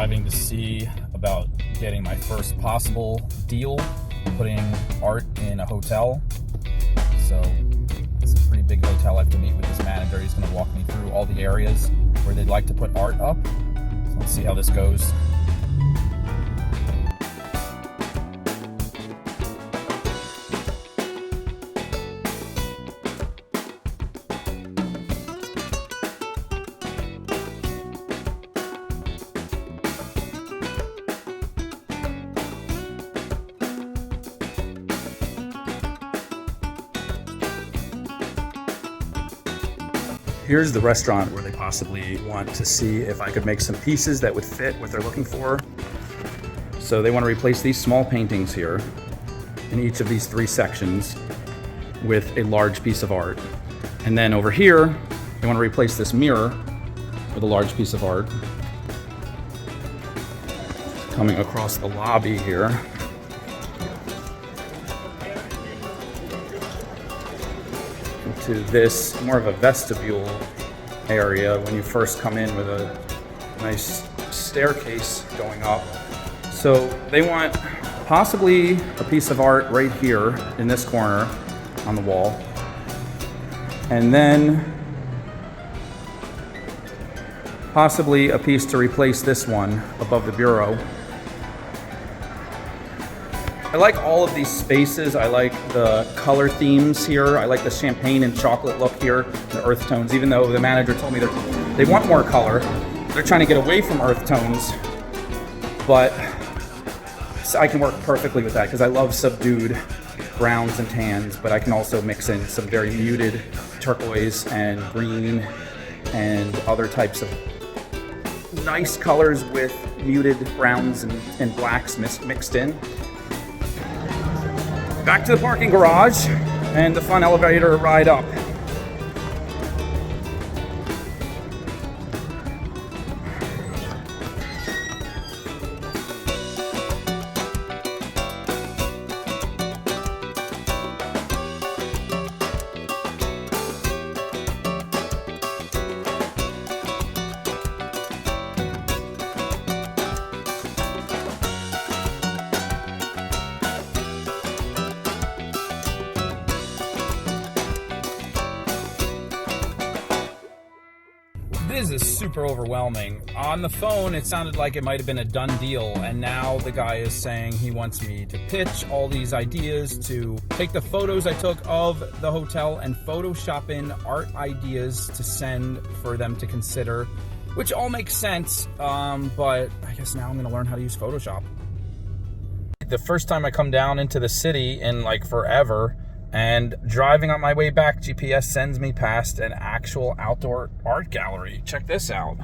driving to see about getting my first possible deal, putting art in a hotel. So it's a pretty big hotel. I have to meet with this manager. He's going to walk me through all the areas where they'd like to put art up. So let's see how this goes. Here's the restaurant where they possibly want to see if I could make some pieces that would fit what they're looking for. So they want to replace these small paintings here in each of these 3 sections with a large piece of art. And then over here, they want to replace this mirror with a large piece of art. Coming across the lobby here. To this more of a vestibule area when you first come in, with a nice staircase going up. So they want possibly a piece of art right here in this corner on the wall, and then possibly a piece to replace this one above the bureau. I like all of these spaces. I like the color themes here. I like the champagne and chocolate look here, the earth tones, even though the manager told me they want more color. They're trying to get away from earth tones, but I can work perfectly with that because I love subdued browns and tans, but I can also mix in some very muted turquoise and green and other types of nice colors with muted browns and blacks mixed in. Back to the parking garage and the fun elevator ride up. This is super overwhelming. On the phone, it sounded like it might have been a done deal, and now the guy is saying he wants me to pitch all these ideas, to take the photos I took of the hotel and Photoshop in art ideas to send for them to consider, which all makes sense, but I guess now I'm going to learn how to use Photoshop. The first time I come down into the city in like forever, and driving on my way back, GPS sends me past an actual outdoor art gallery. Check this out.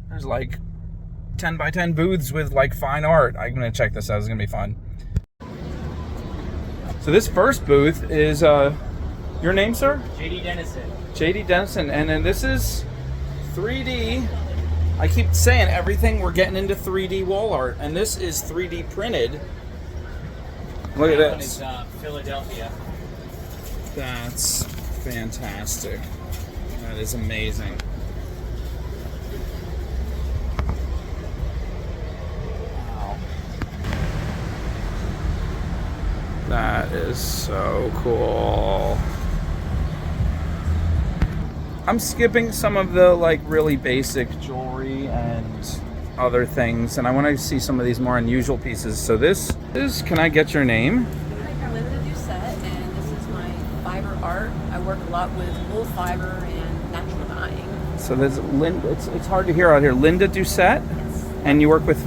There's like 10 by 10 booths with like fine art. I'm gonna check this out, it's gonna be fun. So this first booth is, your name, sir? JD Dennison. JD Dennison, and then this is 3D. I keep saying everything, we're getting into 3D wall art, and this is 3D printed. Look at this. That one is Philadelphia. That's fantastic. That is amazing. Wow. That is so cool. I'm skipping some of the like really basic jewelry and other things, and I want to see some of these more unusual pieces. So this is, can I get your name? I'm Linda Doucette, and this is my fiber art. I work a lot with wool fiber and natural dyeing. So there's Linda, it's hard to hear out here. Linda Doucette? Yes. And you work with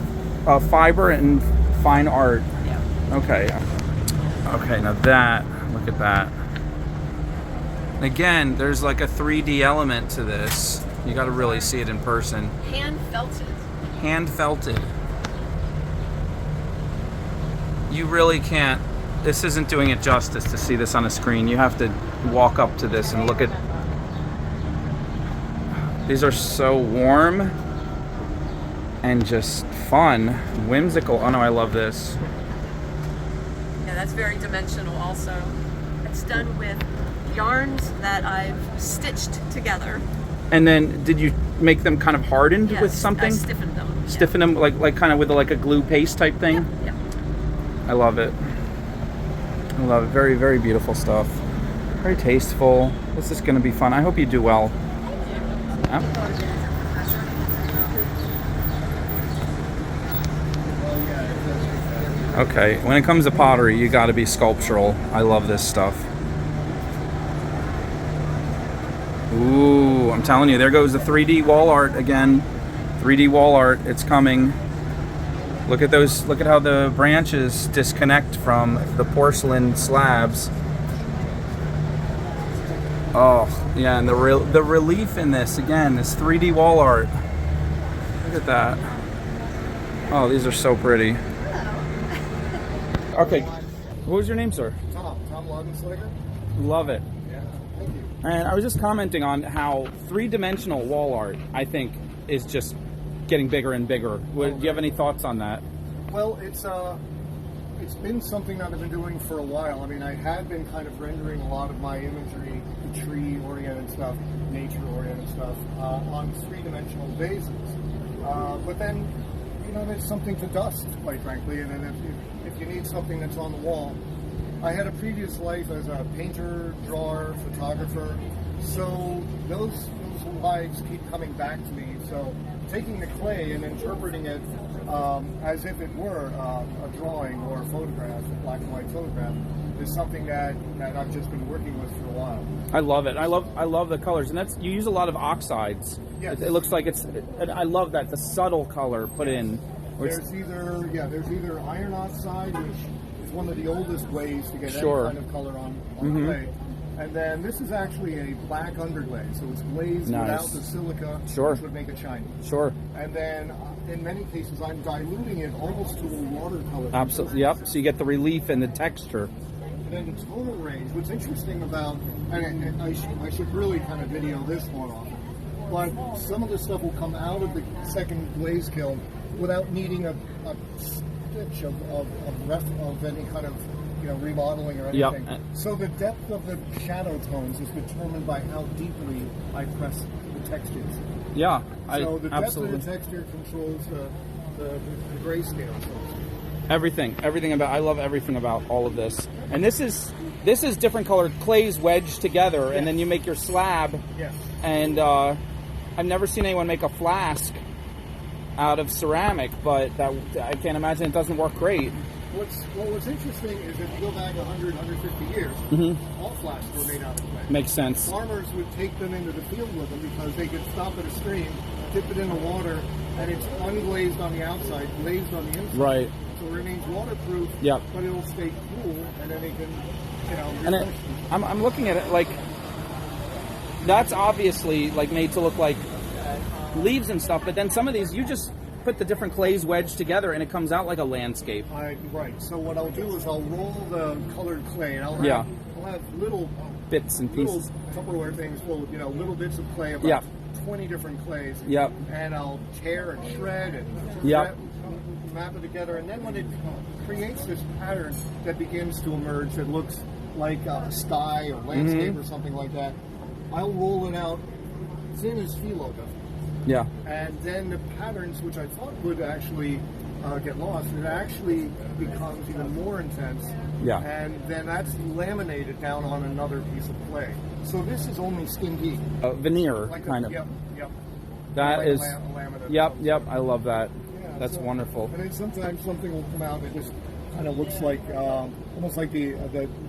fiber and fine art. Yeah. Okay. Okay, now that, look at that. Again, there's like a 3D element to this. You got to really see it in person. Hand felted. Hand felted. You really can't, this isn't doing it justice to see this on a screen. You have to walk up to this and look at, these are so warm and just fun, whimsical. Oh no, I love this. Yeah, that's very dimensional also. It's done with yarns that I've stitched together. And then did you make them kind of hardened Yes, with something? I stiffened them. Stiffen them like kind of with like a glue paste type thing. Yeah. I love it. I love it. Very, very beautiful stuff. Very tasteful. This is going to be fun. I hope you do well. Yeah. Okay, when it comes to pottery, you got to be sculptural. I love this stuff. Ooh, I'm telling you, there goes the 3D wall art again. 3D wall art, it's coming. Look at those, look at how the branches disconnect from the porcelain slabs. Oh, yeah, and the relief in this, again, this 3D wall art. Look at that. Oh, these are so pretty. Okay, what was your name, sir? Tom Logenslager. Love it. Yeah, thank you. And I was just commenting on how three-dimensional wall art, I think, is just getting bigger and bigger. Do you have any thoughts on that? Well, it's been something that I've been doing for a while. I mean, I had been kind of rendering a lot of my imagery, the tree-oriented stuff, nature-oriented stuff, on three-dimensional bases. But then, you know, there's something to dust, quite frankly, and then if you need something that's on the wall. I had a previous life as a painter, drawer, photographer, so those lives keep coming back to me. So taking the clay and interpreting it as if it were a drawing or a photograph, a black and white photograph, is something that I've just been working with for a while. I love it. I love the colors, and you use a lot of oxides. Yes. It looks like I love that, the subtle color put in. There's either iron oxide, which is one of the oldest ways to get Sure. any kind of color on clay. And then this is actually a black underglaze, so it's glazed Nice. without the silica, Sure. which would make it shiny. Sure. And then in many cases, I'm diluting it almost to a watercolor. Absolutely. Yep. So you get the relief and the texture. And then the tonal range. What's interesting about, and I should really kind of video this more often, but some of the stuff will come out of the second glaze kiln without needing a stitch of any kind of remodeling or anything. Yep. So the depth of the shadow tones is determined by how deeply I press the textures. Yeah. So the depth absolutely. of the texture controls the grayscale. I love everything about all of this. And this is different colored clays wedged together, and then you make your slab. Yes. And I've never seen anyone make a flask out of ceramic, but I can't imagine it doesn't work great. What's interesting is if you go back 100, 150 years, all flasks were made out of clay. Makes sense. Farmers would take them into the field with them because they could stop at a stream, dip it in the water, and it's unglazed on the outside, glazed on the inside. Right. So it remains waterproof, Yep. but it'll stay cool, and then they can, And I'm looking at it like that's obviously like made to look like leaves and stuff, but then some of these you just put the different clays wedged together and it comes out like a landscape. Right. So what I'll do is I'll roll the colored clay, and I'll have little bits and pieces. Little Tupperware things full of, little bits of clay, about 20 different clays. Yep. And I'll tear and shred and map it together. And then when it creates this pattern that begins to emerge that looks like a sky or landscape or something like that, I'll roll it out thin as phyllo does. Yeah. And then the patterns, which I thought would actually get lost, it actually becomes even more intense. Yeah. And then that's laminated down on another piece of clay. So this is only skin deep. Veneer, Like kind of. Yep. That like is. laminate. Yep. I love that. Yeah, That's wonderful. And then sometimes something will come out that just kind of looks like almost like the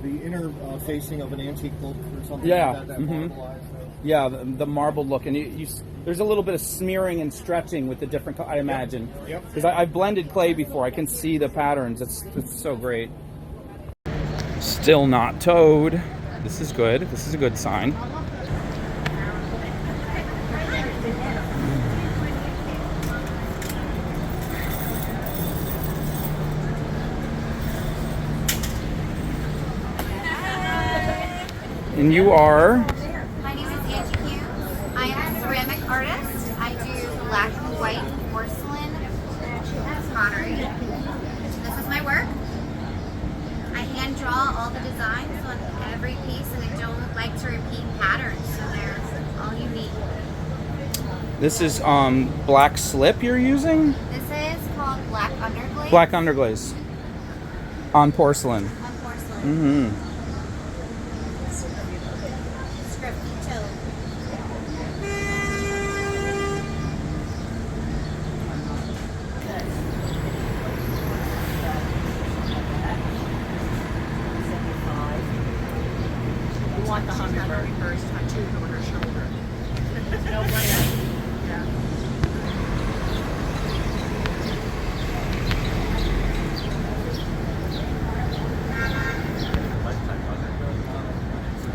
inner facing of an antique book or something like that. Marbleized. Yeah, the marbled look, and there's a little bit of smearing and stretching with the different. I imagine. Yep. Because I've blended clay before, I can see the patterns. It's so great. Still not towed. This is good. This is a good sign. And you are? My name is Angie Hughes. I am a ceramic artist. I do black and white porcelain pottery. This is my work. I hand draw all the designs on every piece, and I don't like to repeat patterns, so they're all unique. This is black slip you're using? This is called black underglaze. Black underglaze. On porcelain. On porcelain. Mm-hmm. Script You want the hummingbird first tattooed on her shoulder. No brainer. Yeah.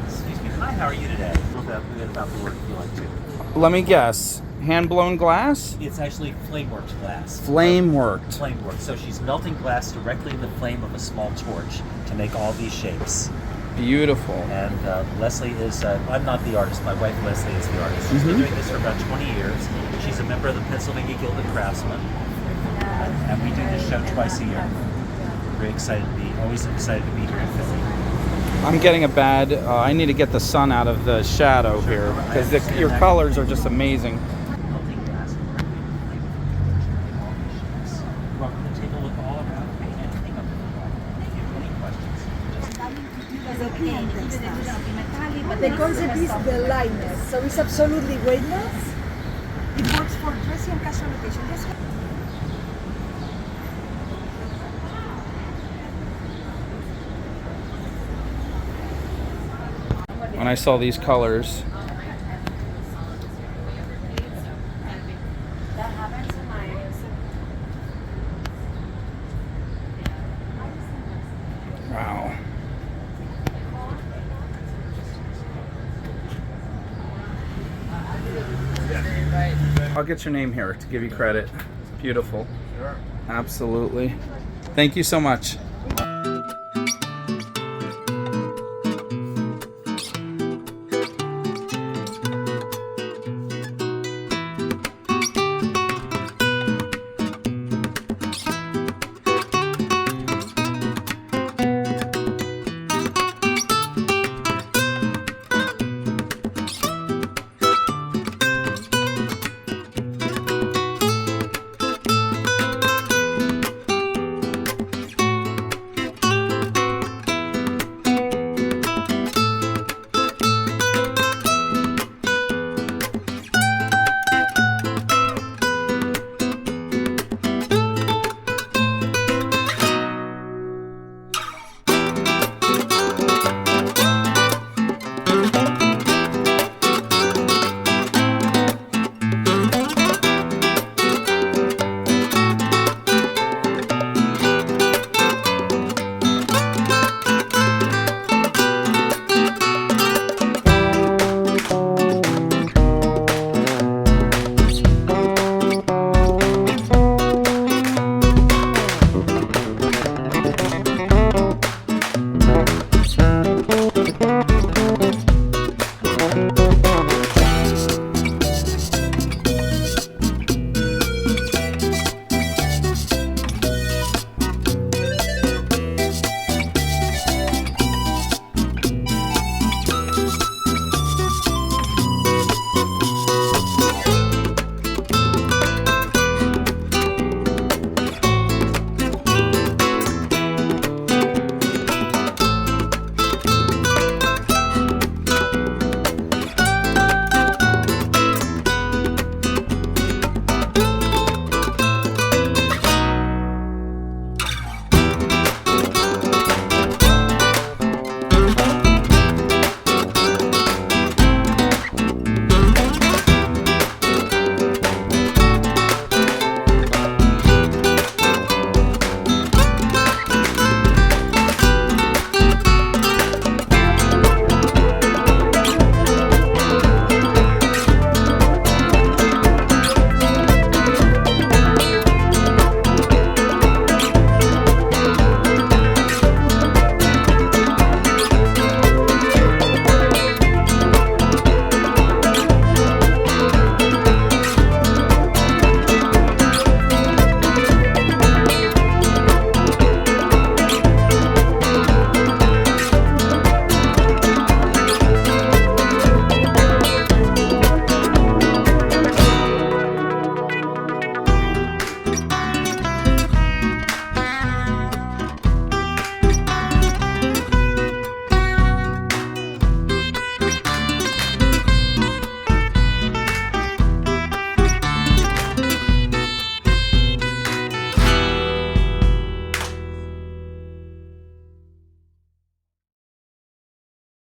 Excuse me. Hi, how are you today? A little bit about the work you like to. Let me guess. Hand-blown glass? It's actually flame-worked glass. Flame-worked. Flame-worked. So she's melting glass directly in the flame of a small torch to make all these shapes. Beautiful. And Leslie is, I'm not the artist, my wife Leslie is the artist. She's been doing this for about 20 years. She's a member of the Pennsylvania Guild of Craftsmen. And we do this show twice a year. Very excited to be, always excited to be here in Philly. I'm getting a bad, I need to get the sun out of the shadow here because your colors are just amazing. Melting glass directly in the flame of a torch to make all these shapes. Welcome to take a look all around anything up there. If you have any questions, The concept is the lightness, so it's absolutely weightless. It works for dressy and casual occasion. Just When I saw these colors, wow. I'll get your name here to give you credit. Beautiful. sure. Absolutely. Thank you so much.